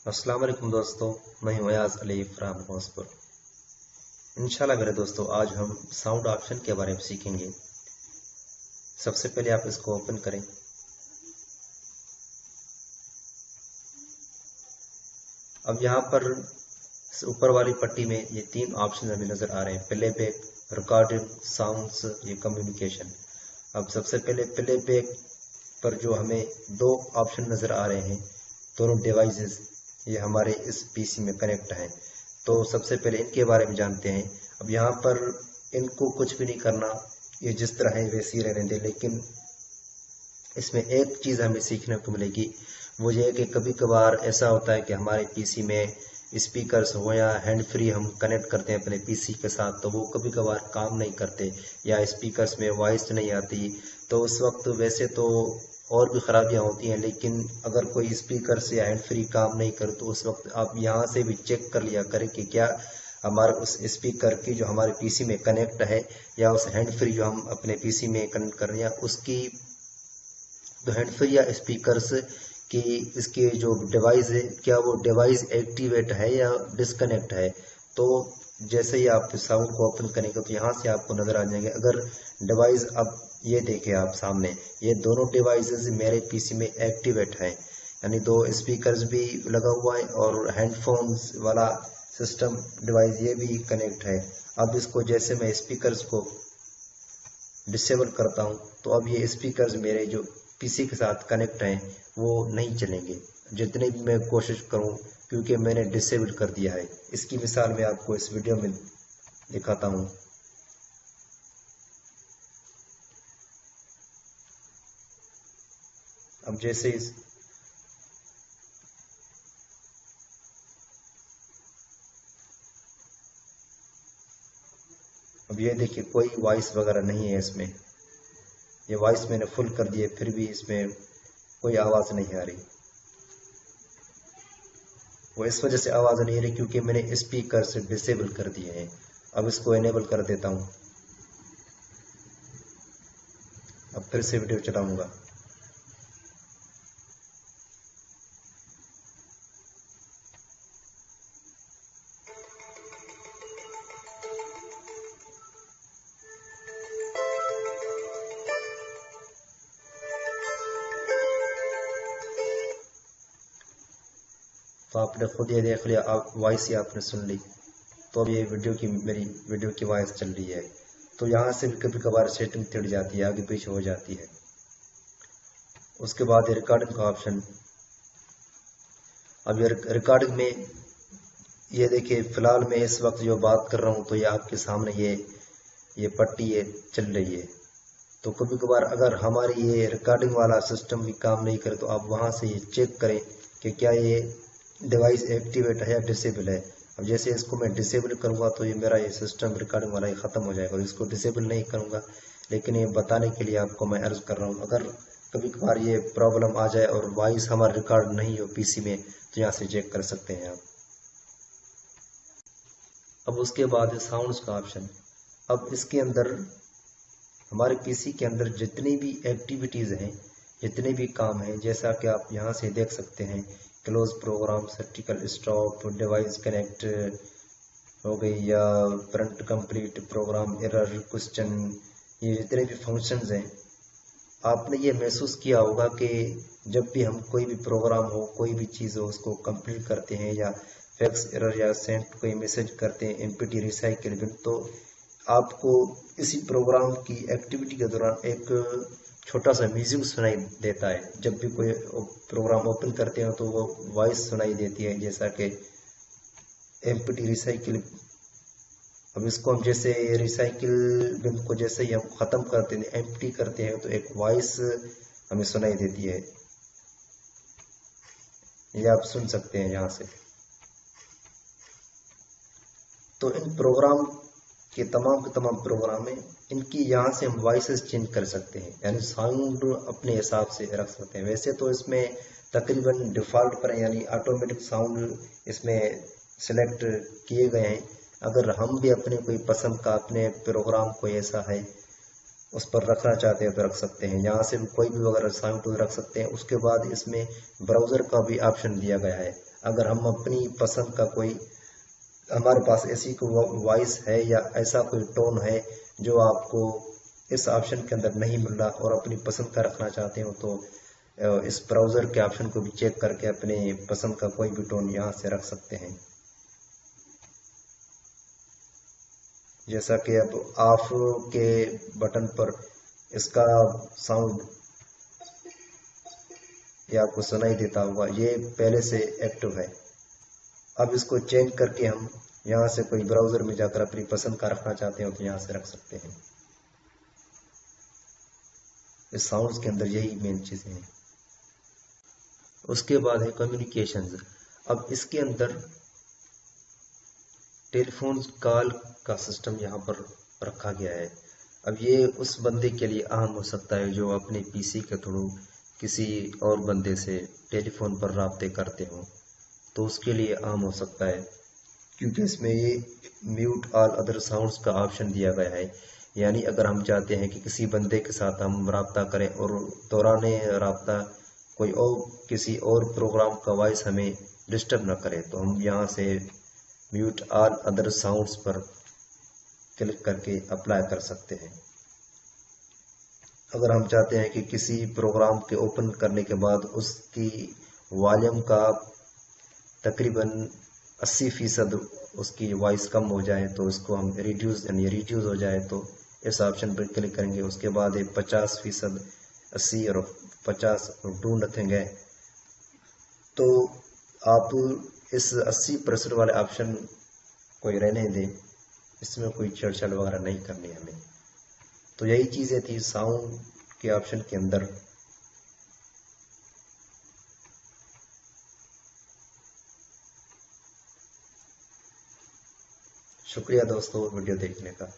अस्सलाम वालेकुम दोस्तों, मैं हूं अयाज अली फ्राम हॉस्पुर। इंशाल्लाह मेरे दोस्तों, आज हम साउंड ऑप्शन के बारे में सीखेंगे। सबसे पहले आप इसको ओपन करें। अब यहाँ पर ऊपर वाली पट्टी में ये तीन ऑप्शन हमें नजर आ रहे हैं: प्लेबैक, रिकॉर्डिंग, साउंड्स, ये कम्युनिकेशन। अब सबसे पहले प्लेबैक पर जो हमें दो ऑप्शन नजर आ रहे हैं, दोनों डिवाइसेस ये हमारे इस पीसी में कनेक्ट हैं। तो सबसे पहले इनके बारे में जानते हैं। अब यहाँ पर इनको कुछ भी नहीं करना, ये जिस तरह है वैसे ही रहने दें। लेकिन इसमें एक चीज़ हमें सीखने को मिलेगी, वो ये है कि कभी कभार ऐसा होता है कि हमारे पीसी में स्पीकर्स हो या हैंड फ्री हम कनेक्ट करते हैं अपने पीसी के साथ, तो वो कभी कभार काम नहीं करते या स्पीकर्स में वॉइस नहीं आती। तो उस वक्त वैसे तो और भी खराबियां होती हैं, लेकिन अगर कोई स्पीकर से हैंड फ्री काम नहीं करे तो उस वक्त आप यहाँ से भी चेक कर लिया करें कि क्या हमारे उस स्पीकर की जो हमारे पीसी में कनेक्ट है या उस हैंड फ्री जो हम अपने पीसी में कनेक्ट कर रहे हैं उसकी जो हैंड फ्री या स्पीकर्स की इसके जो डिवाइस है, क्या वो डिवाइस एक्टिवेट है या डिस्कनेक्ट है। तो जैसे ही आप साउंड को ओपन करेंगे तो यहाँ से आपको नजर आ जाएंगे अगर डिवाइस, अब ये देखें आप सामने, ये दोनों डिवाइसेस मेरे पीसी में एक्टिवेट हैं, यानी दो स्पीकर्स भी लगा हुआ है और हेडफोन्स वाला सिस्टम डिवाइस ये भी कनेक्ट है। अब इसको जैसे मैं स्पीकर्स को डिसेबल करता हूँ तो अब ये स्पीकर्स मेरे जो पीसी के साथ कनेक्ट हैं वो नहीं चलेंगे, जितने भी मैं कोशिश करूँ, क्योंकि मैंने डिसेबल कर दिया है। इसकी मिसाल मैं आपको इस वीडियो में दिखाता हूँ। अब जैसे अब ये देखिए कोई वॉइस वगैरह नहीं है इसमें। ये वॉइस मैंने फुल कर दिया, फिर भी इसमें कोई आवाज़ नहीं आ रही। वो इस वजह से आवाज़ नहीं आ रही क्योंकि मैंने स्पीकर से डिसेबल कर दिए हैं। अब इसको इनेबल कर देता हूँ। अब फिर से वीडियो चलाऊंगा। तो आपने खुद ये देख लिया, आप वॉइस ही आपने सुन ली। तो अब ये मेरी वीडियो की वॉइस चल रही है। तो यहाँ से भी कभी कभार सेटिंग टिड़ जाती है, आगे पीछे हो जाती है। उसके बाद ये रिकॉर्डिंग का ऑप्शन। अब ये रिकॉर्डिंग में ये देखिए, फिलहाल मैं इस वक्त जो बात कर रहा हूँ तो ये आपके सामने ये पट्टी ये चल रही है। तो कभी कभार अगर हमारी ये रिकॉर्डिंग वाला सिस्टम भी काम नहीं करे तो आप वहाँ से ये चेक करें कि क्या ये डिवाइस एक्टिवेट है या डिसेबल है। अब जैसे इसको मैं डिसेबल करूँगा तो ये मेरा ये सिस्टम रिकॉर्डिंग वाला ही ख़त्म हो जाएगा, और इसको डिसेबल नहीं करूँगा। लेकिन ये बताने के लिए आपको मैं अर्ज़ कर रहा हूँ, अगर कभी कभार ये प्रॉब्लम आ जाए और वॉइस हमारा रिकॉर्ड नहीं हो पीसी में तो यहाँ से चेक कर सकते हैं आप। अब उसके बाद साउंड्स का ऑप्शन। अब इसके अंदर हमारे पीसी के अंदर जितनी भी एक्टिविटीज़ हैं, जितने भी काम हैं, जैसा कि आप यहाँ से देख सकते हैं, क्लोज प्रोग्राम, सर्टिकल स्टॉप, डिवाइस कनेक्ट हो गई, या print complete, program error, question, ये जितने भी फंक्शंस हैं, आपने ये महसूस किया होगा कि जब भी हम कोई भी प्रोग्राम हो, कोई भी चीज़ हो, उसको कंप्लीट करते हैं या फैक्स एरर या सेंड कोई मैसेज करते हैं एमपीटी रिसाइकिल बिन, तो आपको इसी प्रोग्राम की एक्टिविटी के दौरान एक छोटा सा म्यूजिक सुनाई देता है। जब भी कोई प्रोग्राम ओपन करते हो तो वो वॉइस सुनाई देती है, जैसा कि एमपीटी रिसाइकिल। अब इसको हम जैसे रिसाइकिल बिन को जैसे ही हम ख़त्म करते हैं, एम्प्टी करते हैं, तो एक वॉइस हमें सुनाई देती है। ये आप सुन सकते हैं यहाँ से। तो इन प्रोग्राम के तमाम प्रोग्राम में इनकी यहाँ से हम वॉइसेस चेंज कर सकते हैं, यानी साउंड अपने हिसाब से रख सकते हैं। वैसे तो इसमें तकरीबन डिफ़ॉल्ट पर यानी ऑटोमेटिक साउंड इसमें सेलेक्ट किए गए हैं। अगर हम भी अपने कोई पसंद का अपने प्रोग्राम कोई ऐसा है उस पर रखना चाहते हैं तो रख सकते हैं। यहाँ से कोई भी वगैरह साउंड रख सकते हैं। उसके बाद इसमें ब्राउज़र का भी ऑप्शन दिया गया है। अगर हम अपनी पसंद का कोई, हमारे पास ऐसी कोई वॉइस है या ऐसा कोई टोन है जो आपको इस ऑप्शन के अंदर नहीं मिल रहा और अपनी पसंद का रखना चाहते हो, तो इस ब्राउज़र के ऑप्शन को भी चेक करके अपने पसंद का कोई भी टोन यहाँ से रख सकते हैं। जैसा कि अब ऑफ के बटन पर इसका साउंड ये आपको सुनाई देता होगा, ये पहले से एक्टिव है। अब इसको चेंज करके हम यहाँ से कोई ब्राउज़र में जाकर अपनी पसंद का रखना चाहते हो तो यहाँ से रख सकते हैं। इस साउंड्स के अंदर यही मेन चीज़ें हैं। उसके बाद है कम्युनिकेशंस। अब इसके अंदर टेलीफोन कॉल का सिस्टम यहाँ पर रखा गया है। अब ये उस बंदे के लिए अहम हो सकता है जो अपने पीसी के थ्रू किसी और बंदे से टेलीफोन पर राब्ते करते हो, तो उसके लिए अहम हो सकता है, क्योंकि इसमें ये म्यूट ऑल अदर साउंड्स का ऑप्शन दिया गया है। यानी अगर हम चाहते हैं कि किसी बंदे के साथ हम राब्ता करें और दौराने राब्ता कोई और किसी और प्रोग्राम का वॉइस हमें डिस्टर्ब न करे, तो हम यहाँ से म्यूट ऑल अदर साउंड्स पर क्लिक करके अप्लाई कर सकते हैं। अगर हम चाहते हैं कि किसी प्रोग्राम के ओपन करने के बाद उसकी वॉल्यूम का तकरीबन 80% उसकी वॉइस कम हो जाए, तो इसको हम रिड्यूस हो जाए, तो इस ऑप्शन पर क्लिक करेंगे। उसके बाद 50%, 80 और 50 डू नथिंग है, तो आप इस 80% वाले ऑप्शन को रहने दें, इसमें कोई छेड़छाड़ वगैरह नहीं करनी हमें। तो यही चीज़ें थी साउंड के ऑप्शन के अंदर। शुक्रिया दोस्तों वीडियो देखने का।